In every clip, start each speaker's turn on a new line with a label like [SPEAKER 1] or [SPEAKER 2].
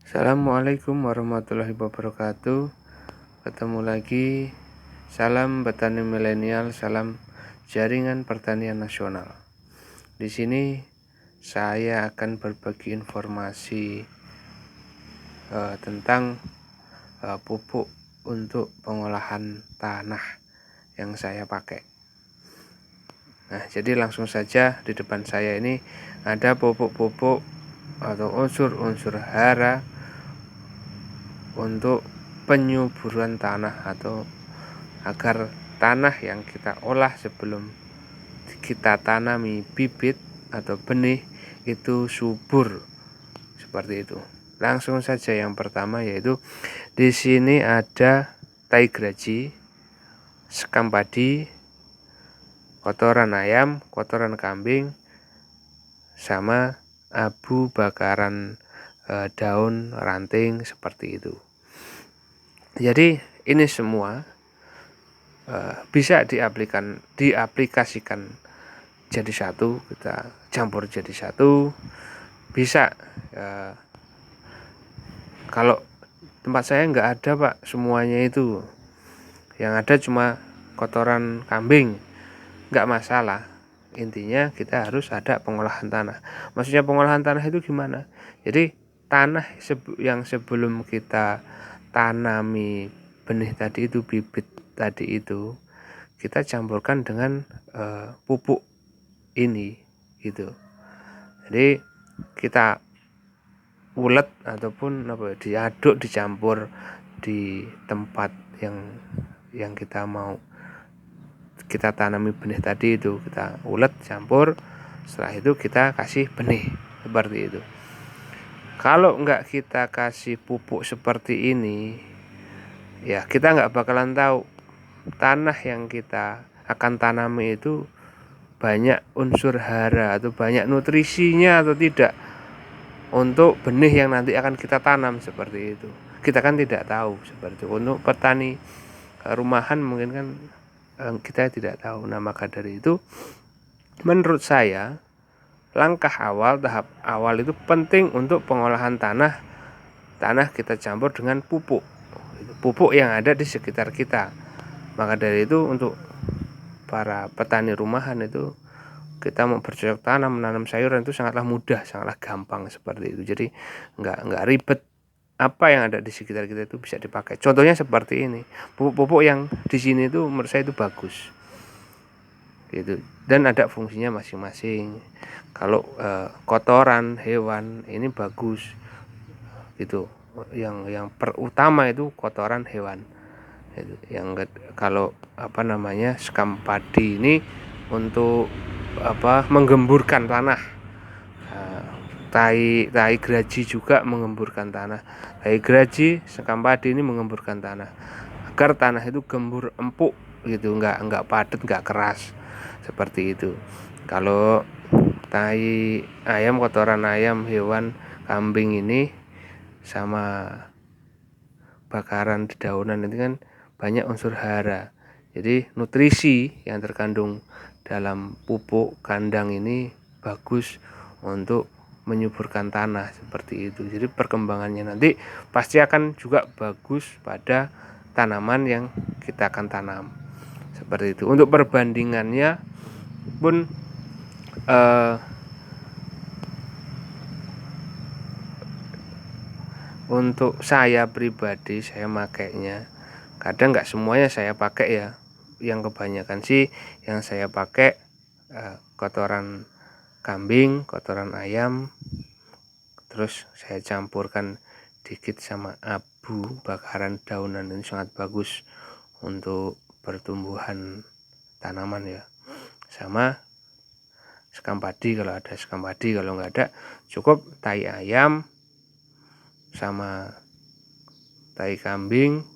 [SPEAKER 1] Assalamualaikum warahmatullahi wabarakatuh. Ketemu lagi. Salam petani milenial, salam jaringan pertanian nasional. Di sini saya akan berbagi informasi tentang pupuk untuk pengolahan tanah yang saya pakai. Nah, jadi langsung saja di depan saya ini ada pupuk-pupuk atau unsur-unsur hara untuk penyuburan tanah atau agar tanah yang kita olah sebelum kita tanami bibit atau benih itu subur seperti itu. Langsung saja yang pertama yaitu di sini ada tai graji, sekam padi, kotoran ayam, kotoran kambing, sama abu bakaran daun ranting seperti itu. Jadi ini semua bisa diaplikasikan jadi satu, kita campur jadi satu. Bisa kalau tempat saya nggak ada Pak semuanya itu, yang ada cuma kotoran kambing, nggak masalah. Intinya kita harus ada pengolahan tanah. Maksudnya pengolahan tanah itu gimana? Jadi tanah yang sebelum kita tanami benih tadi itu, bibit tadi itu, kita campurkan dengan pupuk ini gitu. Jadi kita ulet ataupun diaduk, dicampur di tempat yang kita mau kita tanami benih tadi itu, kita ulet campur. Setelah itu kita kasih benih seperti itu. Kalau enggak kita kasih pupuk seperti ini, ya kita nggak bakalan tahu tanah yang kita akan tanami itu banyak unsur hara atau banyak nutrisinya atau tidak untuk benih yang nanti akan kita tanam seperti itu. Kita kan tidak tahu seperti itu. Untuk petani rumahan mungkin kan kita tidak tahu. Nah, maka dari itu menurut saya langkah awal, tahap awal itu penting untuk pengolahan tanah. Tanah kita campur dengan pupuk yang ada di sekitar kita. Maka dari itu untuk para petani rumahan itu, kita mau bercocok tanam, menanam sayuran itu sangatlah mudah, sangatlah gampang seperti itu. Jadi nggak ribet. Apa yang ada di sekitar kita itu bisa dipakai. Contohnya seperti ini, pupuk-pupuk yang di sini itu menurut saya itu bagus, gitu. Dan ada fungsinya masing-masing. Kalau kotoran hewan ini bagus, gitu. Yang perutama itu kotoran hewan. Yang kalau sekam padi ini untuk menggemburkan tanah. Tai graji juga mengemburkan tanah. Tai graji, sekam padi ini mengemburkan tanah agar tanah itu gembur, empuk gitu, enggak padat, enggak keras seperti itu. Kalau tai ayam, kotoran ayam, hewan, kambing ini sama bakaran dedaunan itu kan banyak unsur hara. Jadi nutrisi yang terkandung dalam pupuk kandang ini bagus untuk menyuburkan tanah seperti itu. Jadi perkembangannya nanti pasti akan juga bagus pada tanaman yang kita akan tanam seperti itu. Untuk perbandingannya pun untuk saya pribadi, saya makainya kadang nggak semuanya saya pakai ya. Yang kebanyakan sih yang saya pakai kotoran kambing, kotoran ayam, terus saya campurkan dikit sama abu bakaran daunan. Ini sangat bagus untuk pertumbuhan tanaman ya. Sama sekam padi kalau ada sekam padi, kalau nggak ada cukup tai ayam sama tai kambing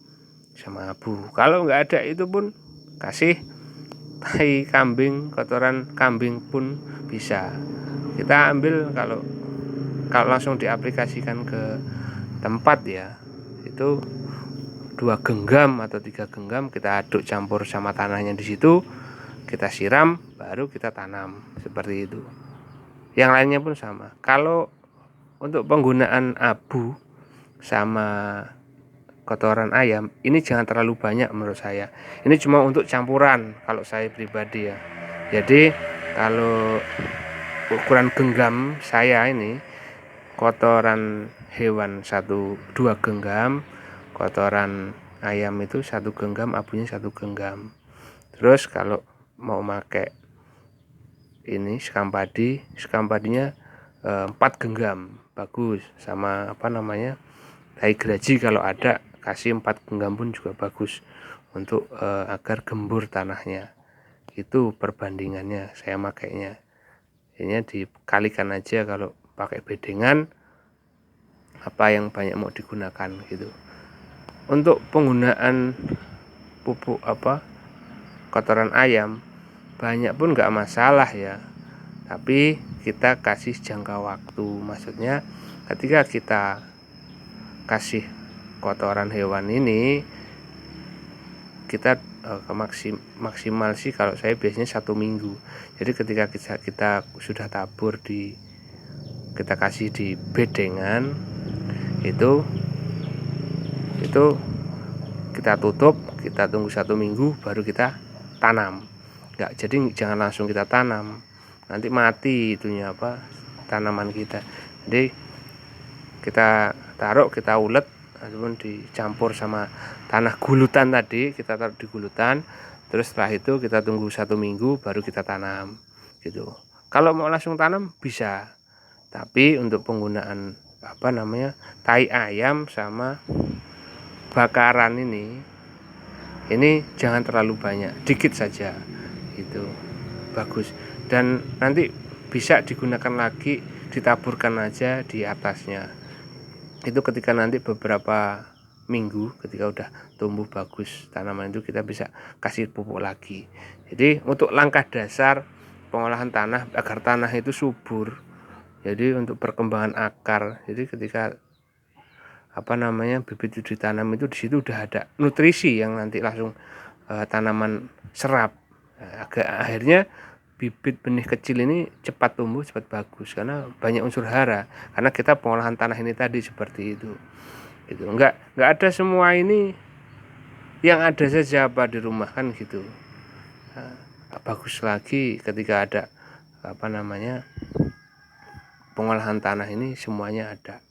[SPEAKER 1] sama abu. Kalau nggak ada itu pun kasih tai kambing, kotoran kambing pun bisa. Kita ambil kalau langsung diaplikasikan ke tempat ya, itu 2 genggam atau 3 genggam kita aduk campur sama tanahnya di situ, kita siram, baru kita tanam seperti itu. Yang lainnya pun sama. Kalau untuk penggunaan abu sama kotoran ayam ini jangan terlalu banyak menurut saya. Ini cuma untuk campuran kalau saya pribadi ya. Jadi kalau ukuran genggam saya ini, kotoran hewan 2 genggam, kotoran ayam itu 1 genggam, abunya 1 genggam. Terus kalau mau pakai ini sekam padinya 4 genggam bagus, sama apa namanya, tai geraji kalau ada kasih 4 genggam pun juga bagus untuk agar gembur tanahnya. Itu perbandingannya saya makainya. Ini dikalikan aja kalau pakai bedengan apa yang banyak mau digunakan gitu. Untuk penggunaan pupuk kotoran ayam banyak pun nggak masalah ya, tapi kita kasih jangka waktu. Maksudnya ketika kita kasih kotoran hewan ini, kita maksimal sih kalau saya biasanya 1 minggu. Jadi ketika kita sudah tabur kita kasih di bedengan itu kita tutup, kita tunggu 1 minggu baru kita tanam. Jadi jangan langsung kita tanam, nanti mati itunya tanaman kita. Jadi kita taruh, kita ulet ataupun dicampur sama tanah gulutan tadi, kita taruh di gulutan. Terus setelah itu kita tunggu 1 minggu baru kita tanam gitu. Kalau mau langsung tanam bisa, tapi untuk penggunaan tai ayam sama bakaran ini jangan terlalu banyak, dikit saja itu bagus. Dan nanti bisa digunakan lagi, ditaburkan aja di atasnya. Itu ketika nanti beberapa minggu, ketika udah tumbuh bagus tanaman itu, kita bisa kasih pupuk lagi. Jadi untuk langkah dasar pengolahan tanah agar tanah itu subur, jadi untuk perkembangan akar, jadi ketika bibit itu ditanam itu di situ udah ada nutrisi yang nanti langsung tanaman serap. Akhirnya bibit benih kecil ini cepat tumbuh, cepat bagus karena banyak unsur hara. Karena kita pengolahan tanah ini tadi seperti itu. Itu enggak ada semua ini yang ada saja di rumah kan gitu. Bagus lagi ketika ada pengolahan tanah ini semuanya ada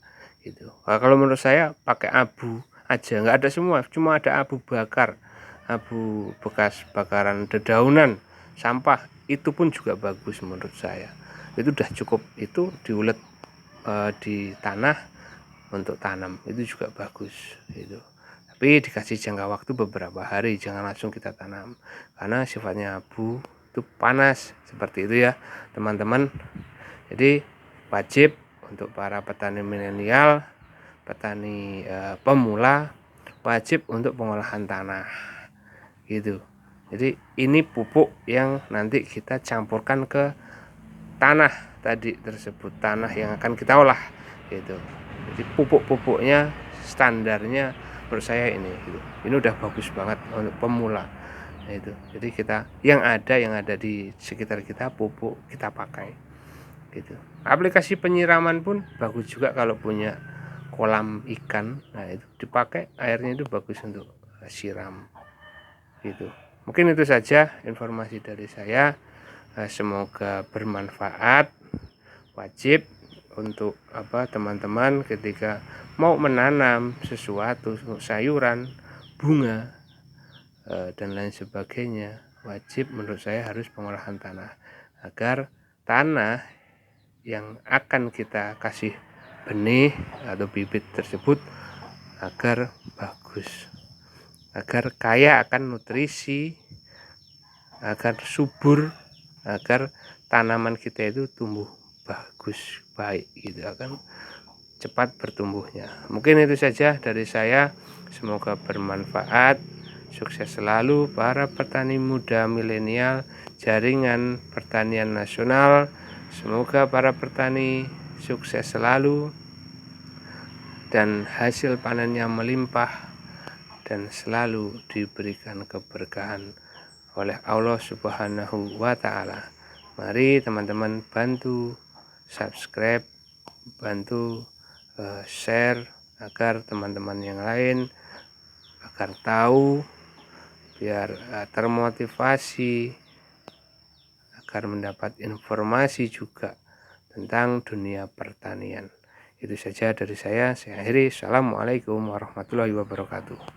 [SPEAKER 1] gitu. Kalau menurut saya pakai abu aja, nggak ada semua, cuma ada abu bakar, abu bekas bakaran dedaunan, sampah, itu pun juga bagus menurut saya. Itu udah cukup, itu diulet di tanah untuk tanam, itu juga bagus gitu. Tapi dikasih jangka waktu beberapa hari, jangan langsung kita tanam karena sifatnya abu itu panas seperti itu ya teman-teman. Jadi wajib untuk para petani milenial, petani pemula, wajib untuk pengolahan tanah gitu. Jadi ini pupuk yang nanti kita campurkan ke tanah tadi tersebut, tanah yang akan kita olah gitu. Jadi pupuknya standarnya menurut saya ini gitu. Ini udah bagus banget untuk pemula. Nah, itu. Jadi kita yang ada di sekitar kita, pupuk kita pakai gitu. Aplikasi penyiraman pun bagus juga kalau punya kolam ikan. Nah, itu dipakai airnya itu bagus untuk siram gitu. Mungkin itu saja informasi dari saya. Semoga bermanfaat. Wajib untuk teman-teman ketika mau menanam sesuatu, sayuran, bunga dan lain sebagainya, wajib menurut saya harus pengolahan tanah agar tanah yang akan kita kasih benih atau bibit tersebut agar bagus, agar kaya akan nutrisi, agar subur, agar tanaman kita itu tumbuh bagus, baik gitu, akan cepat bertumbuhnya. Mungkin itu saja dari saya, semoga bermanfaat. Sukses selalu para petani muda milenial jaringan pertanian nasional. Semoga para petani sukses selalu dan hasil panennya melimpah dan selalu diberikan keberkahan oleh Allah Subhanahu wa Ta'ala. Mari teman-teman bantu subscribe, bantu share agar teman-teman yang lain agar tahu, biar termotivasi, agar mendapat informasi juga tentang dunia pertanian. Itu saja dari saya akhiri. Assalamualaikum warahmatullahi wabarakatuh.